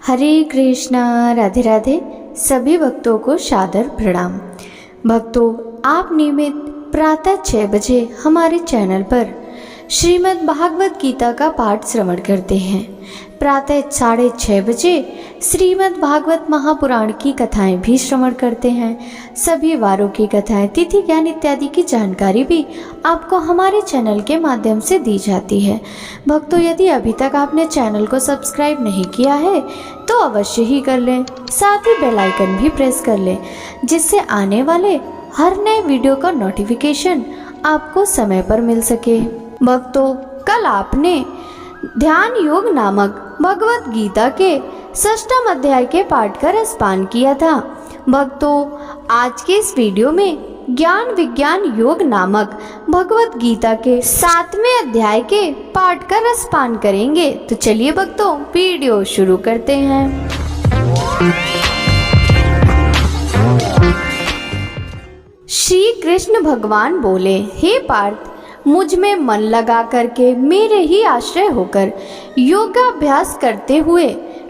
हरे कृष्णा, राधे राधे। सभी भक्तों को सादर प्रणाम। भक्तों, आप नियमित प्रातः 6 बजे हमारे चैनल पर श्रीमद् भागवत गीता का पाठ श्रवण करते हैं। प्रातः 6:30 बजे श्रीमद् भागवत महापुराण की कथाएं भी श्रवण करते हैं। सभी वारों की कथाएं, तिथि ज्ञान इत्यादि की जानकारी भी आपको हमारे चैनल के माध्यम से दी जाती है। भक्तों, यदि अभी तक आपने चैनल को सब्सक्राइब नहीं किया है तो अवश्य ही कर लें। साथ ही बेल आइकन भी प्रेस कर लें, जिससे आने वाले हर नए वीडियो का नोटिफिकेशन आपको समय पर मिल सके। भक्तों, कल आपने ध्यान योग नामक भगवत गीता के 6वें अध्याय के पाठ का रसपान किया था। भक्तों, आज के इस वीडियो में ज्ञान विज्ञान योग नामक भगवत गीता के 7वें अध्याय के पाठ का रसपान करेंगे। तो चलिए भक्तों, वीडियो शुरू करते हैं। श्री कृष्ण भगवान बोले, हे पार्थ, मुझ में मन लगा करके मेरे ही आश्रय होकर योगाभ्यास करते हुए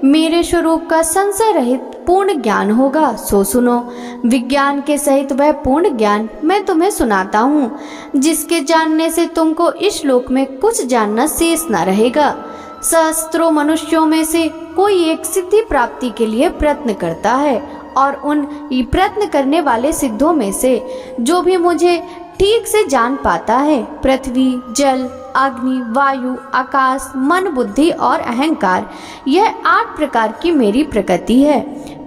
मेरे स्वरूप का संशय रहित पूर्ण ज्ञान होगा। सो सुनो, विज्ञान के सहित वह पूर्ण ज्ञान मैं तुम्हें सुनाता हूँ, जिसके जानने से तुमको इस लोक में कुछ जानना शेष न रहेगा। सहस्त्रों मनुष्यों में से कोई एक सिद्धि प्राप्ति के लिए प्रयत्न करता है, और उन प्रयत्न करने वाले सिद्धों में से जो भी मुझे ठीक से जान पाता है, पृथ्वी, जल, अग्नि, वायु, आकाश, मन, बुद्धि और अहंकार, यह 8 प्रकार की मेरी प्रकृति है।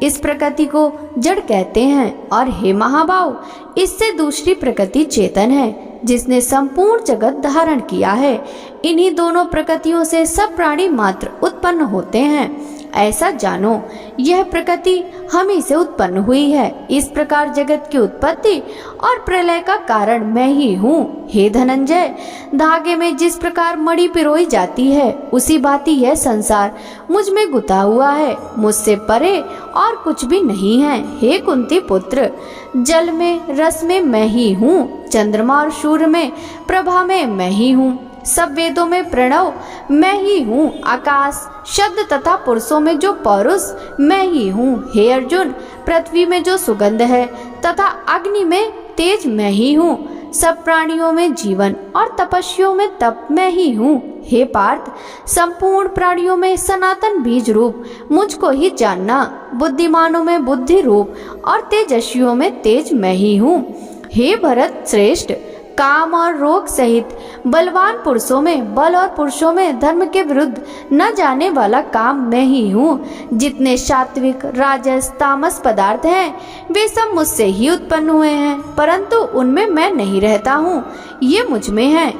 इस प्रकृति को जड़ कहते हैं, और हे महाभाव, इससे दूसरी प्रकृति चेतन है, जिसने संपूर्ण जगत धारण किया है। इन्हीं दोनों प्रकृतियों से सब प्राणी मात्र उत्पन्न होते हैं। ऐसा जानो, यह प्रकृति हम ही से उत्पन्न हुई है। इस प्रकार जगत की उत्पत्ति और प्रलय का कारण मैं ही हूँ। हे धनंजय, धागे में जिस प्रकार मणि पिरोई जाती है, उसी भांति यह संसार मुझ में गुथा हुआ है। मुझसे परे और कुछ भी नहीं है। हे कुंती पुत्र, जल में रस में मैं ही हूँ, चंद्रमा और सूर्य में प्रभा में मैं ही हूँ, सब वेदों में प्रणव मैं ही हूँ, आकाश शब्द तथा पुरुषों में जो पौरुष मैं ही हूँ। हे अर्जुन, पृथ्वी में जो सुगंध है तथा अग्नि में तेज मैं ही हूँ, सब प्राणियों में जीवन और तपस्वियों में तप मैं ही हूँ। हे पार्थ, संपूर्ण प्राणियों में सनातन बीज रूप मुझको ही जानना, बुद्धिमानों में बुद्धि रूप और तेजस्वियों में तेज मैं ही हूँ। हे भरत श्रेष्ठ, काम और रोग सहित बलवान पुरुषों में बल और पुरुषों में धर्म के विरुद्ध न जाने वाला काम मैं ही हूँ। जितने सात्विक, राजस, तामस पदार्थ हैं, वे सब मुझसे ही उत्पन्न हुए हैं, परंतु उनमें मैं नहीं रहता हूँ, ये मुझ में है।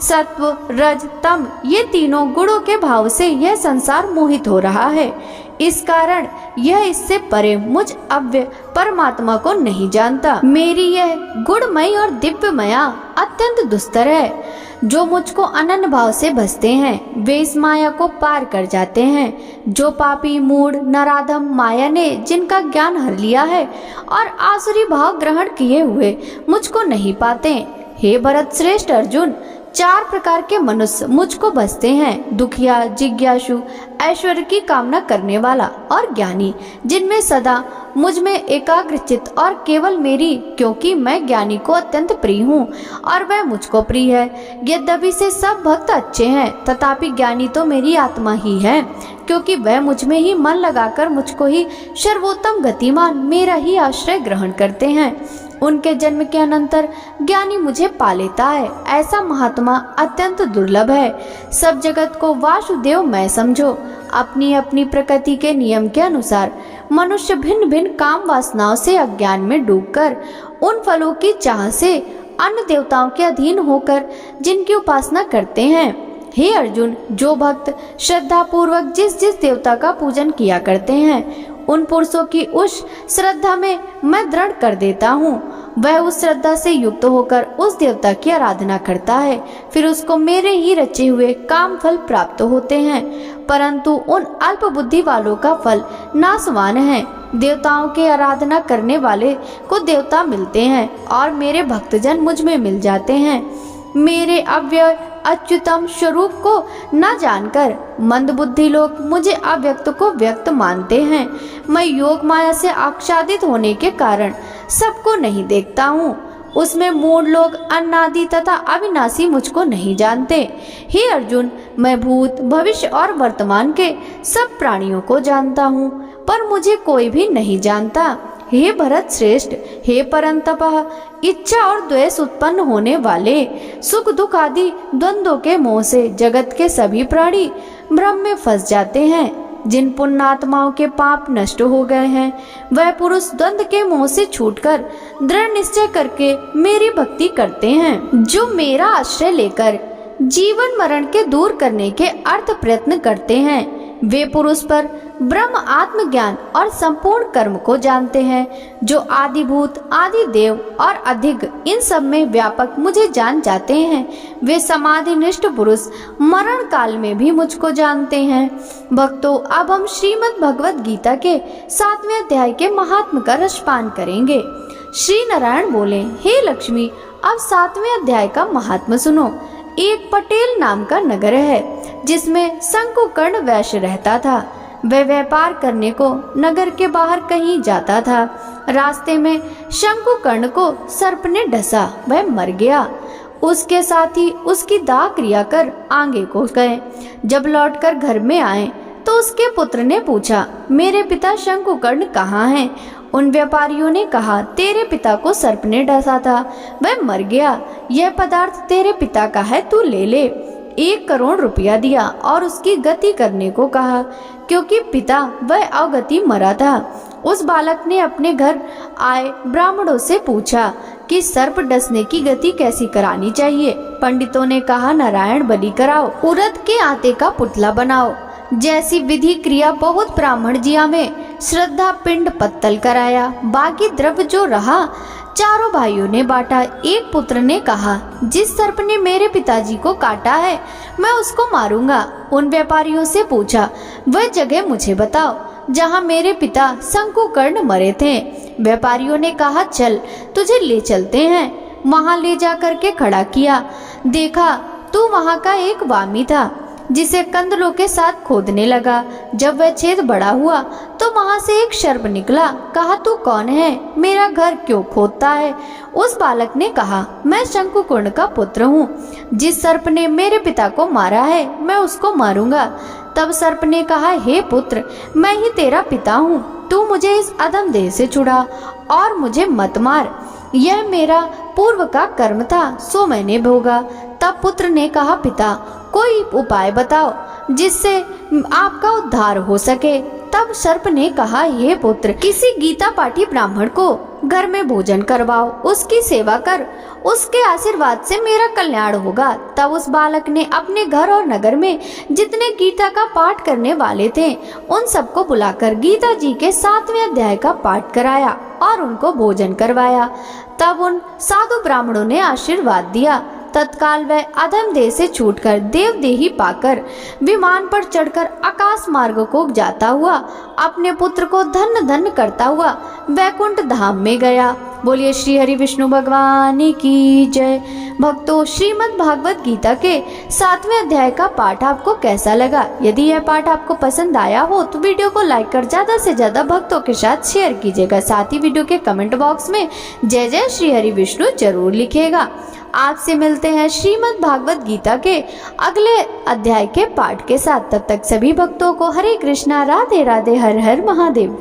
सत्व, रज, तम, ये तीनों गुणों के भाव से यह संसार मोहित हो रहा है। इस कारण यह इससे परे मुझ अव्यय परमात्मा को नहीं जानता। मेरी यह गुणमयी और दिव्य माया अत्यंत दुस्तर है। जो मुझको अनन्य भाव से भजते हैं, वे इस माया को पार कर जाते हैं। जो पापी, मूढ़, नराधम माया ने जिनका ज्ञान हर लिया है और आसुरी भाव ग्रहण किए हुए मुझको नहीं पाते। हे भरत श्रेष्ठ अर्जुन, 4 प्रकार के मनुष्य मुझको भजते हैं, दुखिया, जिज्ञासु, ऐश्वर्य की कामना करने वाला और ज्ञानी, जिनमें सदा मुझ में एकाग्रचित और केवल मेरी, क्योंकि मैं ज्ञानी को अत्यंत प्रिय हूँ और वह मुझको प्रिय है। यद्यपि से सब भक्त अच्छे हैं, तथापि ज्ञानी तो मेरी आत्मा ही है, क्योंकि वह मुझ में ही मन लगाकर मुझको ही सर्वोत्तम गतिमान मेरा ही आश्रय ग्रहण करते हैं। उनके जन्म के अनंतर ज्ञानी मुझे पा लेता है। ऐसा महात्मा अत्यंत दुर्लभ है। सब जगत को वासुदेव मैं समझो। अपनी अपनी प्रकृति के नियम के अनुसार मनुष्य भिन्न भिन्न काम वासनाओं से अज्ञान में डूबकर उन फलों की चाह से अन्य देवताओं के अधीन होकर जिनकी उपासना करते हैं। हे अर्जुन, जो भक्त श्रद्धा पूर्वक जिस जिस देवता का पूजन किया करते हैं, उन पुरुषों की उस श्रद्धा में मैं दृढ़ कर देता हूँ। वह उस श्रद्धा से युक्त होकर उस देवता की आराधना करता है, फिर उसको मेरे ही रचे हुए काम फल प्राप्त होते हैं। परंतु उन अल्प बुद्धि वालों का फल नाशवान है। देवताओं के आराधना करने वाले को देवता मिलते हैं और मेरे भक्तजन मुझ में मिल जाते हैं। मेरे अव्यय अच्युतम स्वरूप को न जानकर मंदबुद्धि लोग मुझे अव्यक्त को व्यक्त मानते हैं। मैं योग माया से आच्छादित होने के कारण सबको नहीं देखता हूँ। उसमें मूढ़ लोग अनादि तथा अविनाशी मुझको नहीं जानते। हे अर्जुन, मैं भूत भविष्य और वर्तमान के सब प्राणियों को जानता हूँ, पर मुझे कोई भी नहीं जानता। हे भरत श्रेष्ठ, हे परंतपः, इच्छा और द्वेष उत्पन्न होने वाले सुख दुख आदि द्वंद्वों के मोह से जगत के सभी प्राणी भ्रम में फंस जाते हैं। जिन पुण्यात्माओं के पाप नष्ट हो गए हैं, वह पुरुष द्वंद्व के मोह से छूटकर दृढ़ निश्चय करके मेरी भक्ति करते हैं। जो मेरा आश्रय लेकर जीवन मरण के दूर करने के अर्थ प्रयत्न करते हैं, वे पुरुष पर ब्रह्म आत्मज्ञान और संपूर्ण कर्म को जानते हैं। जो आदिभूत आदि देव और अधिक इन सब में व्यापक मुझे जान जाते हैं, वे समाधिनिष्ठ पुरुष मरण काल में भी मुझको जानते हैं। भक्तों, अब हम श्रीमद् भगवद गीता के 7वें अध्याय के महात्म्य का रसपान करेंगे। श्री नारायण बोले, हे लक्ष्मी, अब 7वें अध्याय का महात्म्य सुनो। एक पटेल नाम का नगर है, जिसमें शंकुकर्ण वैश्य रहता था। वह व्यापार करने को नगर के बाहर कहीं जाता था। रास्ते में शंकुकर्ण को सर्प ने डसा, वह मर गया। उसके साथ ही उसकी दाह क्रिया कर आगे को गए। जब लौटकर घर में आए तो उसके पुत्र ने पूछा, मेरे पिता शंकुकर्ण कहाँ हैं? उन व्यापारियों ने कहा, तेरे पिता को सर्प ने डसा था, वह मर गया। यह पदार्थ तेरे पिता का है, तू ले ले। 1 करोड़ रुपया दिया और उसकी गति करने को कहा, क्योंकि पिता वह अवगति मरा था। उस बालक ने अपने घर आए ब्राह्मणों से पूछा कि सर्प डसने की गति कैसी करानी चाहिए। पंडितों ने कहा, नारायण बलि कराओ, उड़द के आटे का पुतला बनाओ। जैसी विधि क्रिया बहुत ब्राह्मण जिया में श्रद्धा पिंड पत्तल कराया। बाकी द्रव्य जो रहा चारों भाइयों ने बांटा। एक पुत्र ने कहा, जिस सर्प ने मेरे पिताजी को काटा है, मैं उसको मारूंगा। उन व्यापारियों से पूछा, वह जगह मुझे बताओ जहाँ मेरे पिता शंकुकर्ण मरे थे। व्यापारियों ने कहा, चल, तुझे ले चलते हैं। वहाँ ले जा करके खड़ा किया। देखा तो वहाँ का एक वामी था, जिसे कंदलों के साथ खोदने लगा। जब वह छेद बड़ा हुआ तो वहां से एक सर्प निकला। कहा, तू कौन है? मेरा घर क्यों खोदता है? उस बालक ने कहा, मैं शंकुकर्ण का पुत्र हूँ। जिस सर्प ने मेरे पिता को मारा है, मैं उसको मारूंगा। तब सर्प ने कहा, हे पुत्र, मैं ही तेरा पिता हूँ। तू मुझे इस अधम देह से छुड़ा और मुझे मत मार। यह मेरा पूर्व का कर्म था, सो मैंने भोगा। तब पुत्र ने कहा, पिता, कोई उपाय बताओ जिससे आपका उद्धार हो सके। तब सर्प ने कहा, हे पुत्र, किसी गीता पाठी ब्राह्मण को घर में भोजन करवाओ, उसकी सेवा कर, उसके आशीर्वाद से मेरा कल्याण होगा। तब उस बालक ने अपने घर और नगर में जितने गीता का पाठ करने वाले थे, उन सबको बुलाकर गीता जी के 7वें अध्याय का पाठ कराया और उनको भोजन करवाया। तब उन साधु ब्राह्मणों ने आशीर्वाद दिया। तत्काल वह अधम देह से छूटकर देवदेही पाकर विमान पर चढ़कर आकाश मार्ग को जाता हुआ अपने पुत्र को धन्य धन्य करता हुआ वैकुंठ धाम में गया। बोलिए श्री हरि विष्णु भगवान की जय। भक्तों, श्रीमद् भागवत गीता के 7वें अध्याय का पाठ आपको कैसा लगा? यदि यह पाठ आपको पसंद आया हो तो वीडियो को लाइक कर ज्यादा से ज्यादा भक्तों के साथ शेयर कीजिएगा। साथ ही वीडियो के कमेंट बॉक्स में जय जय श्री हरि विष्णु जरूर लिखिएगा। आपसे मिलते हैं श्रीमद् भागवत गीता के अगले अध्याय के पाठ के साथ। तब तक सभी भक्तों को हरे कृष्णा, राधे राधे, हर हर महादेव।